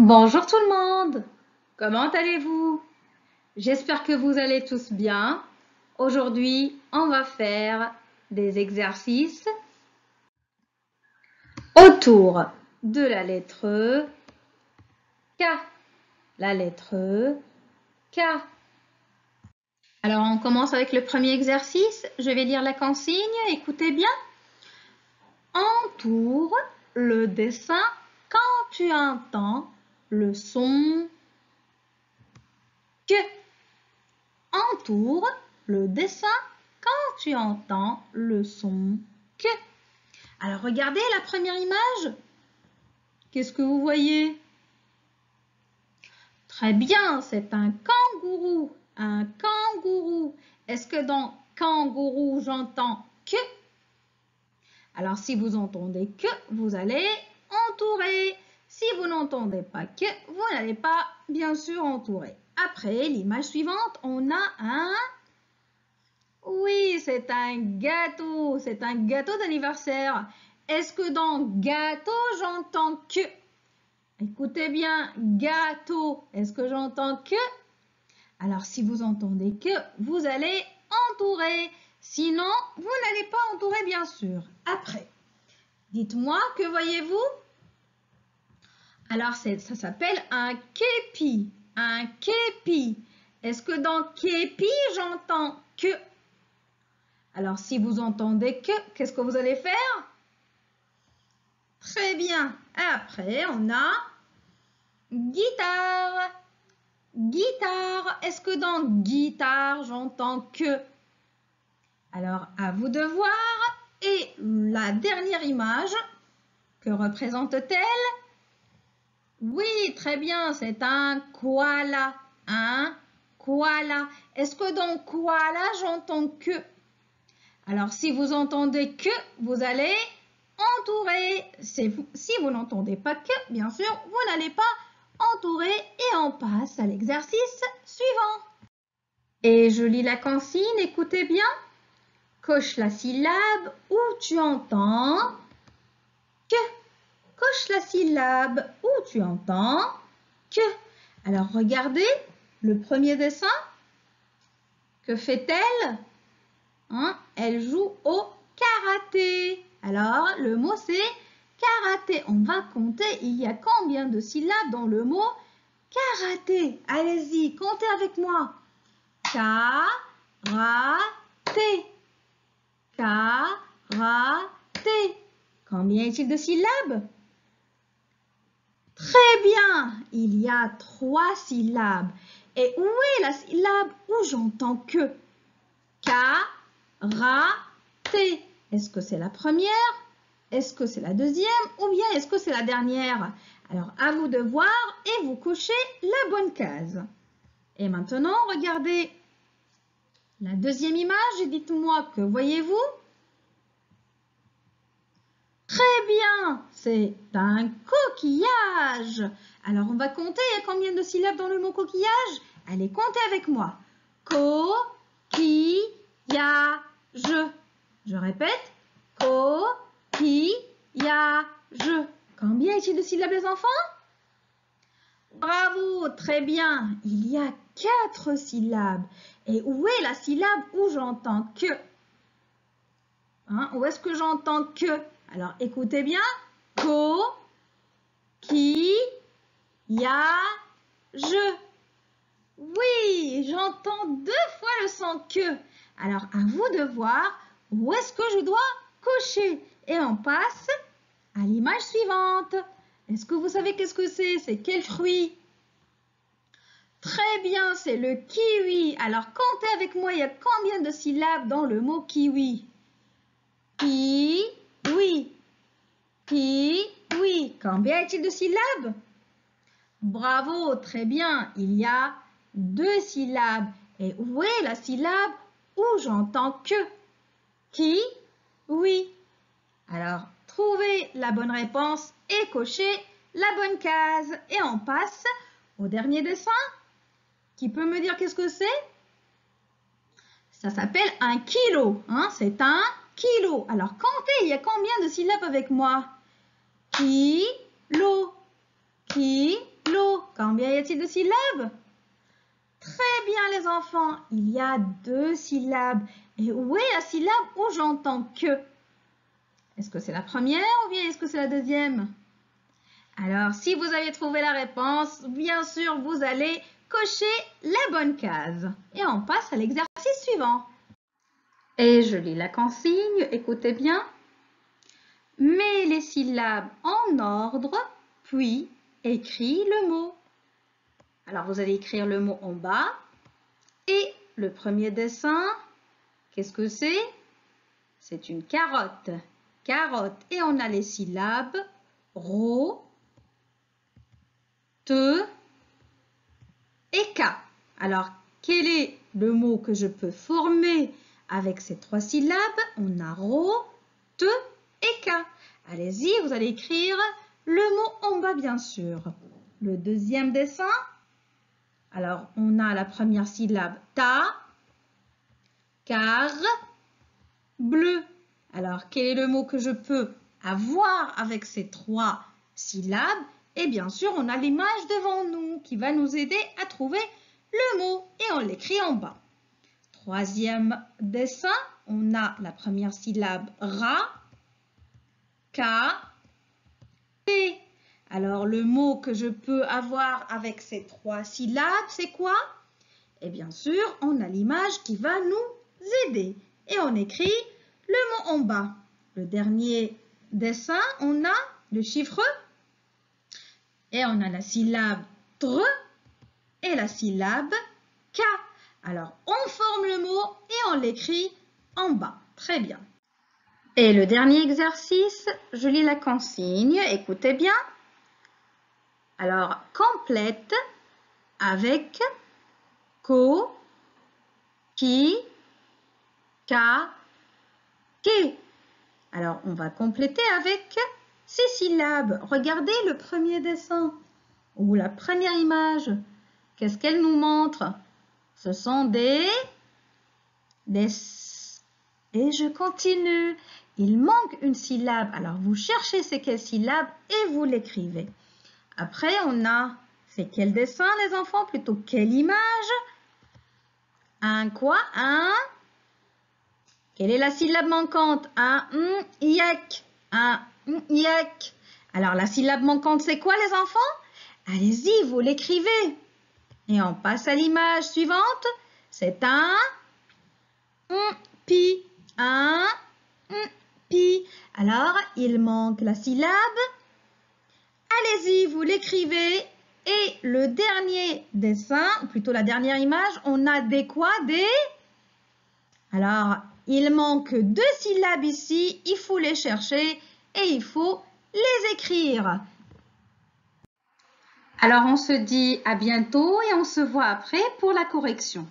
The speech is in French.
Bonjour tout le monde, comment allez-vous? J'espère que vous allez tous bien. Aujourd'hui, on va faire des exercices autour de la lettre K. La lettre K. Alors, on commence avec le premier exercice. Je vais lire la consigne, écoutez bien. Entoure le dessin quand tu entends le son que. Entoure le dessin quand tu entends le son que. Alors regardez la première image. Qu'est-ce que vous voyez? Très bien, c'est un kangourou. Un kangourou. Est-ce que dans kangourou, j'entends que? Alors si vous entendez que, vous allez entourer. Si vous n'entendez pas que, vous n'allez pas bien sûr entourer. Après, l'image suivante, on a un... Oui, c'est un gâteau. C'est un gâteau d'anniversaire. Est-ce que dans gâteau, j'entends que? Écoutez bien, gâteau. Est-ce que j'entends que? Alors, si vous entendez que, vous allez entourer. Sinon, vous n'allez pas entourer, bien sûr. Après, dites-moi, que voyez-vous? Alors, ça s'appelle un képi. Un képi. Est-ce que dans képi, j'entends que? Alors, si vous entendez que, qu'est-ce que vous allez faire? Très bien. Après, on a guitare. Guitare. Est-ce que dans guitare, j'entends que? Alors, à vous de voir. Et la dernière image, que représente-t-elle? Oui, très bien, c'est un koala. Un koala. Est-ce que dans koala, j'entends que? Alors, si vous entendez que, vous allez entourer. Si vous n'entendez pas que, bien sûr, vous n'allez pas entourer. Et on passe à l'exercice suivant. Et je lis la consigne, écoutez bien. Coche la syllabe où tu entends que. Coche la syllabe où tu entends que. Alors, regardez le premier dessin. Que fait-elle? Elle joue au karaté. Alors, le mot c'est karaté. On va compter. Il y a combien de syllabes dans le mot karaté? Allez-y, comptez avec moi. Karaté. Karaté. Combien y a-t-il de syllabes? Très bien. Il y a 3 syllabes. Et où est la syllabe où j'entends que? Karaté. Est-ce que c'est la première? Est-ce que c'est la deuxième? Ou bien est-ce que c'est la dernière? Alors, à vous de voir et vous cochez la bonne case. Et maintenant, regardez la deuxième image et dites-moi que voyez-vous? Très bien, c'est un coquillage. Alors, on va compter. Il y a combien de syllabes dans le mot coquillage? Allez, comptez avec moi. Coquillage. Je répète. Coquillage. Combien y a-t-il de syllabes, les enfants? Bravo, très bien. Il y a 4 syllabes. Et où est la syllabe où j'entends que? Où est-ce que j'entends que? Alors, écoutez bien. Je. Oui, j'entends 2 fois le son que. Alors, à vous de voir où est-ce que je dois cocher. Et on passe à l'image suivante. Est-ce que vous savez qu'est-ce que c'est? C'est quel fruit? Très bien, c'est le kiwi. Alors, comptez avec moi, il y a combien de syllabes dans le mot kiwi? Kiwi. Kiwi. Combien y a-t-il de syllabes? Bravo, très bien. Il y a 2 syllabes. Et où est la syllabe où j'entends que? Oui. Alors, trouvez la bonne réponse et cochez la bonne case. Et on passe au dernier dessin. Qui peut me dire qu'est-ce que c'est? Ça s'appelle un kilo. C'est un kilo. Alors, comptez, il y a combien de syllabes avec moi? Kilo. Kilo. Combien y a-t-il de syllabes? Très bien les enfants, il y a 2 syllabes. Et où est la syllabe où j'entends que? Est-ce que c'est la première ou bien est-ce que c'est la deuxième? Alors, si vous avez trouvé la réponse, bien sûr, vous allez cocher la bonne case. Et on passe à l'exercice suivant. Et je lis la consigne, écoutez bien. Mets les syllabes en ordre, puis écris le mot. Alors, vous allez écrire le mot en bas. Et le premier dessin, qu'est-ce que c'est? C'est une carotte. Carotte. Et on a les syllabes ro, te et ka. Alors, quel est le mot que je peux former avec ces 3 syllabes? On a ro, te et ka. Allez-y, vous allez écrire le mot en bas, bien sûr. Le deuxième dessin. Alors, on a la première syllabe ta, car, bleu. Alors, quel est le mot que je peux avoir avec ces 3 syllabes? Et bien sûr, on a l'image devant nous qui va nous aider à trouver le mot et on l'écrit en bas. Troisième dessin, on a la première syllabe ra, ka, p. Alors, le mot que je peux avoir avec ces 3 syllabes, c'est quoi? Et bien sûr, on a l'image qui va nous aider. Et on écrit le mot en bas. Le dernier dessin, on a le chiffre et on a la syllabe tr et la syllabe ka. Alors, on forme le mot et on l'écrit en bas. Très bien. Et le dernier exercice, je lis la consigne. Écoutez bien. Alors, complète avec ko, ki, ka, ke. Alors, on va compléter avec ces syllabes. Regardez le premier dessin ou la première image. Qu'est-ce qu'elle nous montre? Ce sont des... Et je continue. Il manque une syllabe. Alors, vous cherchez c'est quelle syllabe et vous l'écrivez. Après, on a... C'est quel dessin, les enfants? Plutôt quelle image? Un quoi? Un... Quelle est la syllabe manquante? Un yak. Un yak. Alors, la syllabe manquante, c'est quoi, les enfants? Allez-y, vous l'écrivez. Et on passe à l'image suivante. C'est un pi. Un pi. Alors, il manque la syllabe. Allez-y, vous l'écrivez. Et le dernier dessin, ou plutôt la dernière image, on a des quoi? Des... Alors, il manque 2 syllabes ici. Il faut les chercher et il faut les écrire. Alors, on se dit à bientôt et on se voit après pour la correction.